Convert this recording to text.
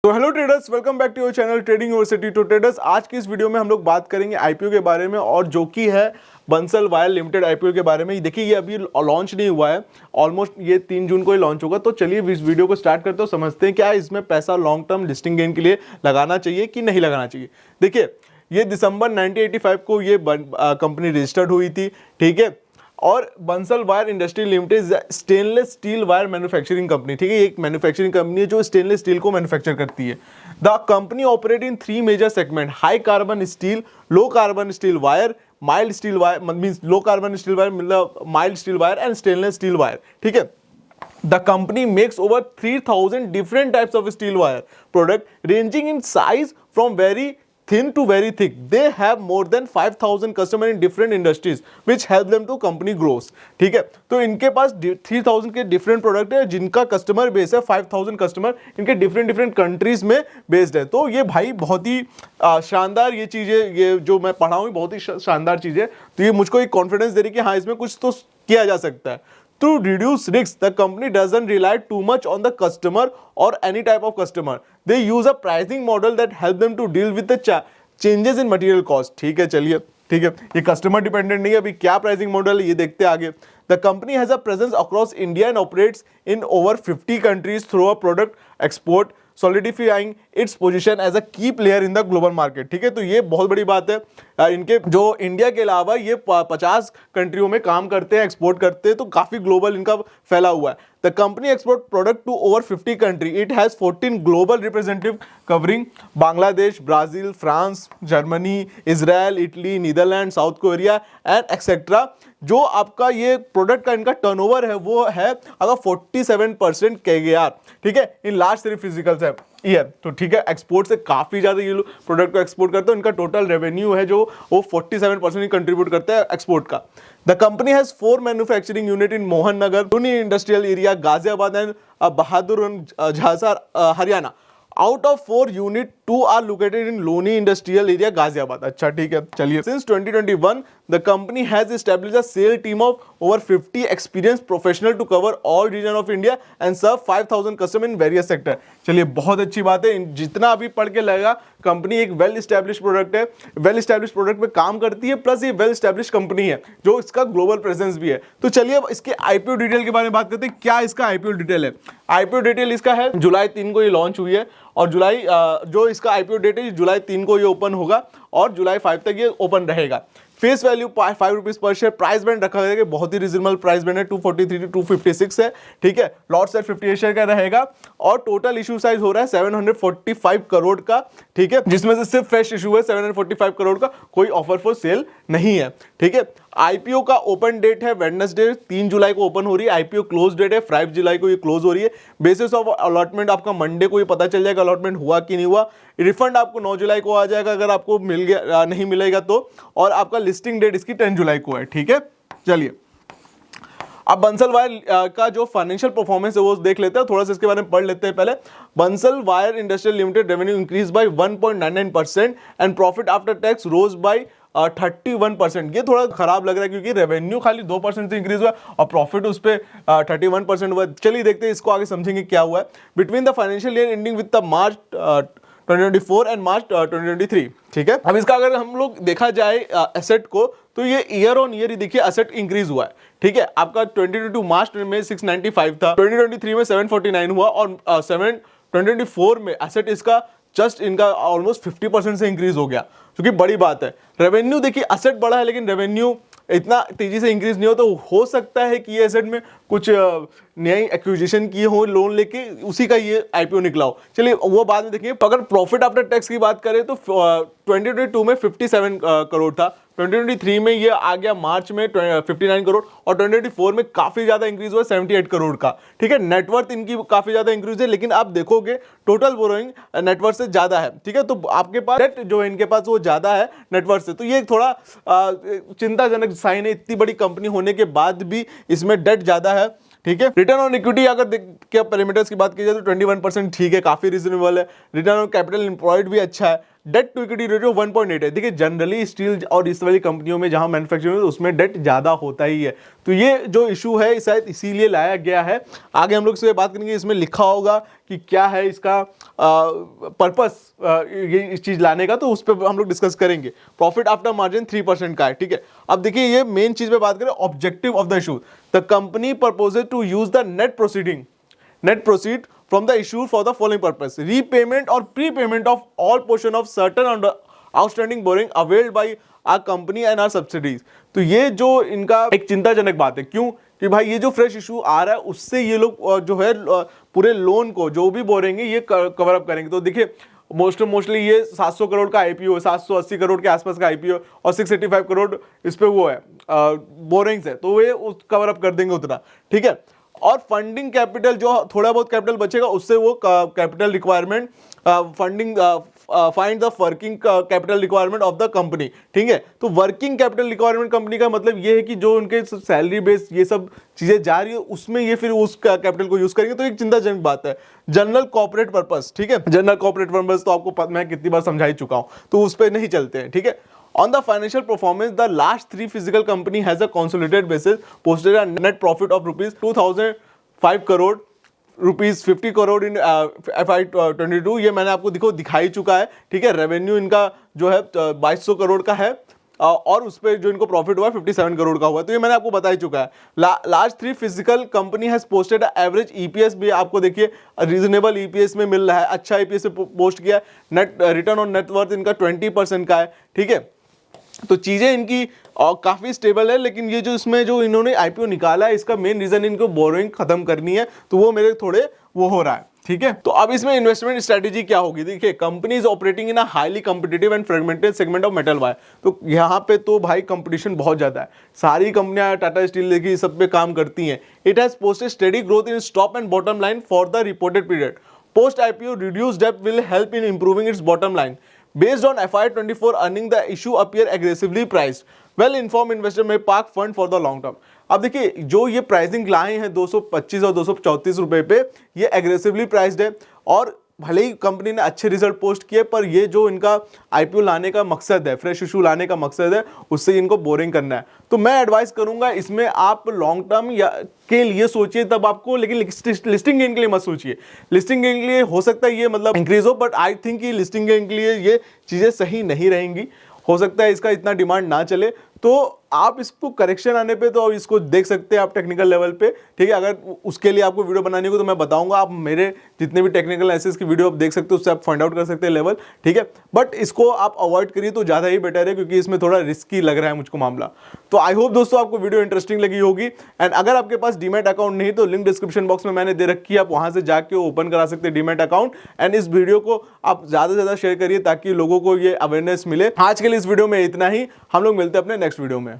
तो hello traders, welcome back to your channel trading university. तो traders, आज की इस वीडियो में हम लोग बात करेंगे आईपीओ के बारे में, और जो कि है बंसल वायर लिमिटेड आईपीओ के बारे में। देखिए, ये अभी लॉन्च नहीं हुआ है, ऑलमोस्ट ये 3 जून को ही लॉन्च होगा। तो चलिए इस वीडियो को स्टार्ट करते हैं, समझते हैं क्या इसमें पैसा लॉन्ग टर्म लिस्टिंग गेन के लिए लगाना चाहिए कि नहीं लगाना चाहिए। देखिए, ये दिसंबर 1985 को ये कंपनी रजिस्टर्ड हुई थी, ठीक है। और Bansal wire industry limited stainless steel wire manufacturing company, ठीक है। ये एक मैन्युफैक्चरिंग कंपनी है जो स्टेनलेस स्टील को मैन्युफैक्चर करती है। The company operate in 3 major segment: high carbon steel, low carbon steel wire, mild steel wire, means low carbon steel wire मतलब mild steel wire, and stainless steel wire, ठीक है। The company makes over 3,000 different types of steel wire product ranging in size from very thin to very thick. They have more than 5,000 customers in different industries which help them to company grows. ठीक है, तो इनके पास 3,000 के different product है जिनका customer base है 5,000 customer, इनके different countries में बेस्ड है। तो ये भाई बहुत ही शानदार ये चीज़ है, ये जो मैं पढ़ा हूँ बहुत ही शानदार चीज़ है। तो ये मुझको एक कॉन्फिडेंस दे रही कि हाँ, इसमें कुछ तो किया जा सकता है। To reduce risks, the company doesn't rely too much on the customer or any type of customer. They use a pricing model that help them to deal with the changes in material cost. ठीक है, चलिए, ठीक है, ये customer dependent नहीं है। अभी क्या प्राइसिंग मॉडल है ये देखते हैं आगे। The company has a presence across India and operates in over 50 countries through a product export, solidifying its position as a key player in the global market। ठीक है, तो ये बहुत बड़ी बात है। इनके जो इंडिया के अलावा ये 50 कंट्रियों में काम करते हैं, एक्सपोर्ट करते हैं, तो काफ़ी ग्लोबल इनका फैला हुआ है। The company export product to over 50 country. It has 14 global representative covering Bangladesh, Brazil, France, Germany, Israel, Italy, Netherland, South Korea and etcetera. जो आपका ये प्रोडक्ट का इनका टर्नओवर है वो है अगर 47% CAGR, ठीक है, इन लास्ट 3 फिजिकल्स है ईयर। तो ठीक है, एक्सपोर्ट से काफ़ी ज़्यादा ये लोग प्रोडक्ट को एक्सपोर्ट करते हैं। इनका टोटल रेवेन्यू है जो वो 47% ही कंट्रीब्यूट करता है एक्सपोर्ट का। The company has 4 manufacturing unit in Mohan Nagar, Loni industrial area, Ghaziabad and Bahadurganj, Jhansa, Haryana. Out of 4 unit 2 are located in Loni industrial area, Ghaziabad. अच्छा, ठीक है, चलिए। Since 2021 the company has established a sale team of over 50 experience professional to cover all region of India and serve 5,000 customer in various sector. चलिए, बहुत अच्छी बात है। जितना अभी पढ़ के लगेगा, कंपनी एक वेल एस्टैब्लिश प्रोडक्ट है, वेल एस्टैब्लिश प्रोडक्ट में काम करती है, प्लस ये वेल एस्टैब्लिश कंपनी है जो इसका ग्लोबल प्रेजेंस भी है। तो चलिए अब इसके आईपीओ डिटेल के बारे में बात करते हैं। क्या इसका आईपीओ डिटेल है? आईपीओ डिटेल इसका है जुलाई 3 को ये लॉन्च हुई है, और जुलाई जो इसका आईपीओ डेट है जुलाई 3 को ये ओपन होगा और जुलाई 5 तक ये ओपन रहेगा। Face value 5 rupees per share. Price band रखा गया है, बहुत ही रिजनेबल प्राइस बैंड है, 243 टू 256 है, ठीक है। लॉट साइज 58 शेयर का रहेगा, और टोटल इशू साइज हो रहा है 745 करोड़ का, ठीक है, जिसमें से सिर्फ फ्रेश इशू है 745 करोड़ का, कोई ऑफर फॉर सेल नहीं है, ठीक है। आईपीओ का ओपन डेट है वेडनेसडे 3 जुलाई को ओपन हो रही है। आईपीओ क्लोज डेट है 5 जुलाई को ये क्लोज हो रही है। बेसिस ऑफ अलॉटमेंट आपका मंडे को ये पता चल जाएगा अलॉटमेंट हुआ कि नहीं हुआ। रिफंड आपको 9 जुलाई को आ जाएगा अगर आपको मिल गया, नहीं मिलेगा तो, और आपका लिस्टिंग डेट इसकी 10 जुलाई को है, ठीक है। चलिए, अब बंसल वायर का जो फाइनेंशियल परफॉर्मेंस है वो देख लेते हैं, थोड़ा सा इसके बारे में पढ़ लेते हैं पहले। Bansal wire industrial limited revenue increase by 1.99% and profit after tax rose by 31%। ये थोड़ा खराब लग रहा है क्योंकि रेवेन्यू खाली 2% से इंक्रीज हुआ और प्रॉफिट उस पर 31% हुआ। चलिए देखते हैं, इसको आगे समझेंगे क्या हुआ है। Between the financial year ending with the March 2024 and March 2023, ठीक है। अब इसका अगर हम लोग देखा जाए एसेट को, तो ये ईयर ऑन ईयर ही देखिए एसेट इंक्रीज हुआ है, ठीक है। आपका 2022 मार्च में 695 था, 2023 में 749 हुआ, और 2024 में एसेट इसका जस्ट इनका ऑलमोस्ट 50% से इंक्रीज हो गया, जो कि बड़ी बात है। रेवेन्यू देखिए, एसेट बढ़ा है लेकिन रेवेन्यू इतना तेजी से इंक्रीज नहीं हो, तो हो सकता है कि ये एसेट में कुछ नई एक्विजिशन की हो लोन लेके, उसी का ये आईपीओ निकला हो। चलिए वो बाद में देखिए। अगर प्रॉफिट आफ्टर टैक्स की बात करें तो 2022 में 57 करोड़ था, 2023 में ये आ गया मार्च में 59 करोड़, और 2024 में काफ़ी ज़्यादा इंक्रीज हुआ 78 करोड़ का, ठीक है। नेटवर्थ इनकी काफ़ी ज़्यादा इंक्रीज है, लेकिन आप देखोगे टोटल बोरोइंग नेटवर्थ से ज़्यादा है, ठीक है। तो आपके पास डेट जो है इनके पास वो ज़्यादा है नेटवर्थ से, तो ये थोड़ा चिंताजनक साइन है। इतनी बड़ी कंपनी होने के बाद भी इसमें डेट ज़्यादा है, ठीक है। रिटर्न ऑन इक्विटी अगर क्या पैरामीटर्स की बात की जाए तो 21% ठीक है, काफ़ी रीजनेबल है। रिटर्न ऑन कैपिटल एम्प्लॉयड भी अच्छा है। डेट टू इक्विटी रेशियो 1.8 है। देखिए जनरली स्टील और इस वाली कंपनियों में जहां मैन्युफैक्चरिंग है उसमें डेट ज्यादा होता ही है, तो ये जो इशू है शायद इसीलिए लाया गया है। आगे हम लोग इसमें बात करेंगे, इसमें लिखा होगा कि क्या है इसका पर्पस ये इस चीज लाने का, तो उस पर हम लोग डिस्कस करेंगे। प्रॉफिट आफ्टर मार्जिन 3% का है, ठीक है। अब देखिए ये मेन चीज पे बात करें, objective of the issue, the company proposes to use the net proceed from the issue for the following purpose: repayment or prepayment of all portion of certain outstanding borrowing availed by our company and our subsidiaries। तो ये जो इनका एक चिंताजनक बात है, क्यों कि भाई ये जो फ्रेश इशू आ रहा है उससे ये लोग जो है पूरे लोन को जो भी बोरेंगे ये कवर अप करेंगे। तो देखिए मोस्टली ये 700 करोड़ का आईपीओ है, 780 करोड़ के आसपास का आईपीओ और 685 करोड़ इस पे वो है बोरिंग्स है, तो वे कवर अप कर देंगे उतना, ठीक है। और फंडिंग कैपिटल जो थोड़ा बहुत कैपिटल बचेगा उससे वो capital requirement find the working capital requirement of the company, ठीक है। तो वर्किंग कैपिटल रिक्वायरमेंट कंपनी का मतलब ये है कि जो उनके सैलरी बेस ये सब चीजें जा रही है उसमें ये फिर उस कैपिटल को यूज करेंगे, तो एक चिंताजनक बात है। जनरल कॉर्पोरेट पर्पस, ठीक है, जनरल कॉर्पोरेट पर्पस तो आपको मैं कितनी बार समझा ही चुका हूं, तो उस पर नहीं चलते हैं, ठीक है। On the financial performance, the last three physical company has a consolidated basis posted a net profit of rupees 2005 crore, rupees 50 crore in FY22। ये मैंने आपको दिखाई चुका है, ठीक है। रेवेन्यू इनका जो है 2200 करोड़ का है और उस पर जो इनको प्रॉफिट हुआ 57 करोड़ का हुआ, तो ये मैंने आपको बता ही चुका है। Last three physical company has posted average EPS भी आपको देखिए रीजनेबल ईपीएस में मिल रहा है, अच्छा ईपीएस पोस्ट किया। नेट रिटर्न ऑन नेटवर्थ इनका 20% का है, ठीक है। तो चीजें इनकी काफी स्टेबल है, लेकिन ये जो इसमें जो इन्होंने आईपीओ निकाला है इसका मेन रीजन इनको बोरोइंग खत्म करनी है, तो वो मेरे थोड़े वो हो रहा है, ठीक है। तो अब इसमें इन्वेस्टमेंट स्ट्रेटेजी क्या होगी, देखिए company is operating in a highly competitive and fragmented segment of metal wire. तो यहाँ पे तो भाई कंपटीशन बहुत ज्यादा है, सारी कंपनियां टाटा स्टील देखिए सब पे काम करती हैं। It has posted steady growth in top and bottom line for the reported period. Post IPO reduce डेब्ट will help in improving its bottom line. Based on FY24 earning, the issue appear aggressively priced. Well-informed investor may park fund for the long term। अब देखिए जो ये pricing लाए हैं 225 और 234 रुपए पे, ये एग्रेसिवली प्राइस्ड है और भले ही कंपनी ने अच्छे रिजल्ट पोस्ट किए, पर ये जो इनका आईपीओ लाने का मकसद है, फ्रेश इशू लाने का मकसद है, उससे इनको बोरिंग करना है। तो मैं एडवाइस करूंगा इसमें आप लॉन्ग टर्म या के लिए सोचिए तब आपको, लेकिन लिस्टिंग गेन के लिए मत सोचिए। लिस्टिंग गेन के लिए हो सकता है ये मतलब इंक्रीज हो, बट आई थिंक कि लिस्टिंग गेन के लिए ये चीजें सही नहीं रहेंगी। हो सकता है इसका इतना डिमांड ना चले, तो आप इसको करेक्शन आने पे तो इसको देख सकते हैं आप टेक्निकल लेवल पे, ठीक है। अगर उसके लिए आपको वीडियो बनानी होगी तो मैं बताऊंगा, आप मेरे जितने भी टेक्निकल एनालिसिस की वीडियो आप देख सकते हो, उससे आप फाइंड आउट कर सकते हैं लेवल, ठीक है। बट इसको आप अवॉइड करिए तो ज़्यादा ही बेटर है, क्योंकि इसमें थोड़ा रिस्की लग रहा है मुझको मामला। तो आई होप दोस्तों आपको वीडियो इंटरेस्टिंग लगी होगी। एंड अगर आपके पास डीमैट अकाउंट नहीं तो लिंक डिस्क्रिप्शन बॉक्स में मैंने दे रखी है, आप वहां से जाके ओपन करा सकते हैं डीमैट अकाउंट। एंड इस वीडियो को आप ज़्यादा से ज़्यादा शेयर करिए ताकि लोगों को ये अवेयरनेस मिले। आज के लिए इस वीडियो में इतना ही, हम लोग मिलते हैं अपने नेक्स्ट वीडियो में।